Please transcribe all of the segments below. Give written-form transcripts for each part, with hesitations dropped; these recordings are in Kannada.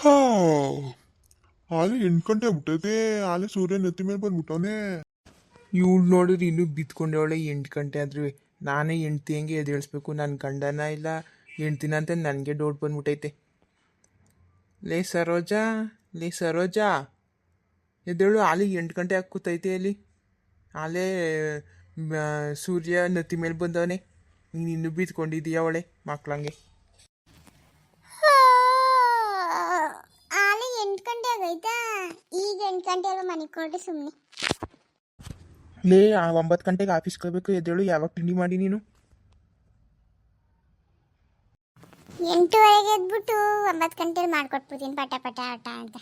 ಹಾ ಆಲೆ 8 ಗಂಟೆ ಬಿಟ್ಟದೆ. ಆಲೆ ಸೂರ್ಯ ನೆತ್ತಿ ಮೇಲೆ ಬಂದ್ಬಿಟ್ಟವನೆ. ಇವಳು ನೋಡಿದ್ರೆ ಇನ್ನೂ ಬಿತ್ಕೊಂಡವಳೆ 8 ಗಂಟೆ ಆದ್ರೂ. ನಾನೇ ಹೆಂಡ್ತಿ ಹೆಂಗೆ ಎದ್ದೇಳಿಸ್ಬೇಕು, ನನ್ನ ಗಂಡನ ಇಲ್ಲ ಹೆಂಡ್ತಿನ ಅಂತ ನನಗೆ ಡೌಟ್ ಬಂದ್ಬಿಟ್ಟೈತೆ. ಲೇ ಸರೋಜಾ, ಲೇ ಸರೋಜಾ, ಎದ್ದೇಳು. ಆಲೆ 8 ಗಂಟೆ ಕೂತೈತೆ ಅಲ್ಲಿ. ಆಲೆ ಸೂರ್ಯ ನೆತ್ತಿ ಮೇಲೆ ಬಂದವನೆ, ನೀನು ಇನ್ನೂ ಬಿತ್ಕೊಂಡಿದ್ದೀಯ ಅವಳೆ ಮಕ್ಳಂಗೆ. ಆಲೆ 8 ಗಂಟೆ ಆಗೈತಾ? ಈಗ 8 ಗಂಟೆ ಅಲ್ಲ, ಮನೆಗೆ ಕೊಡ್ರಿ ಸುಮ್ಮನೆ. ಲೇ 9 ಗಂಟೆಗೆ ಆಫೀಸ್ಗೆ ಹೋಗ್ಬೇಕು, ಎದ್ದೇಳು. ಯಾವಾಗ ತಿಂಡಿ ಮಾಡಿ ನೀನು? 8:30 ಎದ್ಬಿಟ್ಟು 9 ಗಂಟೆಲಿ ಮಾಡ್ಕೊಟ್ಬಿಡ್ತೀನಿ ಪಟ ಪಟ ಆಟ ಅಂತ.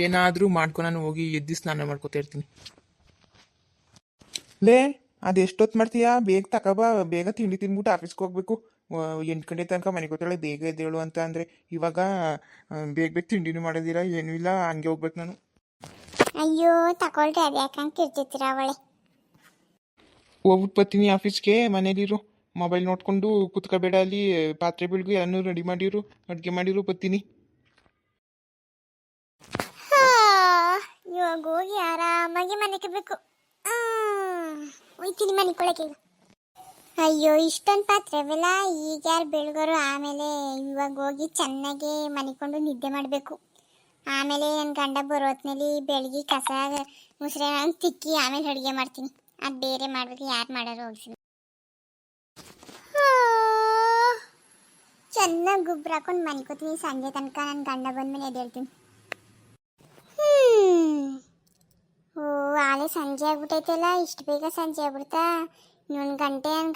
ಏನಾದರೂ ಮಾಡ್ಕೊ, ನಾನು ಹೋಗಿ ಎದ್ದು ಸ್ನಾನ ಮಾಡ್ಕೊತಾ ಇರ್ತೀನಿ. ಲೇ ಅದು ಎಷ್ಟೊತ್ತು ಮಾಡ್ತೀಯಾ? ಬೇಗ ತಗೋಬಾ, ಬೇಗ ತಿಂಡಿ ತಿಂದ್ಬಿಟ್ಟು ಆಫೀಸ್ಗೆ ಹೋಗ್ಬೇಕು. 8 ಗಂಟೆ ತನಕ ಮನೆಗೆ ಗೊತ್ತಾಳೆ ಬೇಗ ಎದ್ದೇಳು ಅಂತ ಅಂದರೆ ಇವಾಗ ಬೇಗ ಬೇಗ ತಿಂಡಿನೂ ಮಾಡೋದಿಲ್ಲ, ಏನೂ ಇಲ್ಲ, ಹಂಗೆ ಹೋಗ್ಬೇಕು ನಾನು. ಅಯ್ಯೋ ತಗೊಳ್ರಿ, ಅದು ಯಾಕಂಗೆ ಕಿರ್ಚಿತ್ತೀರ ಅವಳೆ. ಹೋಗ್ಬಿಟ್ಟು ಬರ್ತೀನಿ ಆಫೀಸ್ಗೆ. ಮನೇಲಿರು, ಮೊಬೈಲ್ ನೋಡ್ಕೊಂಡು ಕುತ್ಕೋಬೇಡ. ಅಲ್ಲಿ ಪಾತ್ರೆ ಬೆಳಗು ಎಲ್ಲನೂ ರೆಡಿ ಮಾಡಿರು, ಅಡುಗೆ ಮಾಡಿರು, ಬರ್ತೀನಿ. ಇವಾಗ ಹೋಗಿ ಆರಾಮಾಗಿ ಮನೆಗೆ ಬೇಕು. ಹೋಯ್ತೀನಿ ಮನೆ ಕೊಳಕ್ಕೆ ಈಗ. ಅಯ್ಯೋ ಇಷ್ಟೊಂದು ಪಾತ್ರೆ ಅವೆಲ್ಲ ಈಗ ಯಾರು ಬೆಳಗೋರು? ಆಮೇಲೆ ಇವಾಗ ಹೋಗಿ ಚೆನ್ನಾಗಿ ಮನಿಕೊಂಡು ನಿದ್ದೆ ಮಾಡಬೇಕು. ಆಮೇಲೆ ನನ್ನ ಗಂಡ ಬರೋ ಹೊತ್ನಲ್ಲಿ ಬೆಳಗ್ಗೆ ಕಸ ಮುಸ್ರೆ ನಾನು ತಿಕ್ಕಿ ಆಮೇಲೆ ಅಡುಗೆ ಮಾಡ್ತೀನಿ. ಅದು ಬೇರೆ ಮಾಡ್ಬೇಕು, ಯಾರು ಮಾಡೋರು ಹೋಗಿಸಿ. ಚೆನ್ನಾಗಿ ಗೊಬ್ಬರ ಹಾಕೊಂಡು ಮನಿಕೋತೀನಿ. ಸಂಜೆ ತನಕ ನನ್ನ ಗಂಡ ಬಂದ್ಮೇಲೆ ಎದ್ದೇಳ್ತೀನಿ. ಓ ಆಲೆ ಸಂಜೆ ಆಗ್ಬಿಟ್ಟೈತಲ್ಲ, ಇಷ್ಟು ಬೇಗ ಸಂಜೆ ಆಗ್ಬಿಡ್ತಾ? ನನ್ನ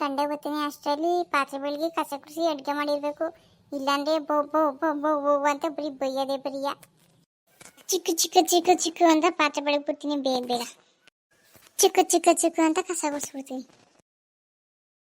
ಗಂಡ ಬರ್ತೀನಿ ಅಷ್ಟರಲ್ಲಿ ಪಾತ್ರೆ ಬೆಳಗ್ಗೆ ಕಸ ಕುಡಿಸಿ ಅಡುಗೆ ಮಾಡಿರಬೇಕು. ಇಲ್ಲಾಂದರೆ ಬೊ ಅಂತ ಬರೀ ಬೈಯೋದೇ ಬರೀಯ. ಚಿಕ್ಕ ಚಿಕ್ಕ ಅಂತ ಪಾತ್ರೆ ಬೆಳಗ್ಗೆ ಬಿಡ್ತೀನಿ, ಬೇಗ ಬೇಗ ಚಿಕ್ಕ ಅಂತ ಕಸ ಗುಡಿಸ್ಬಿಡ್ತೀನಿ.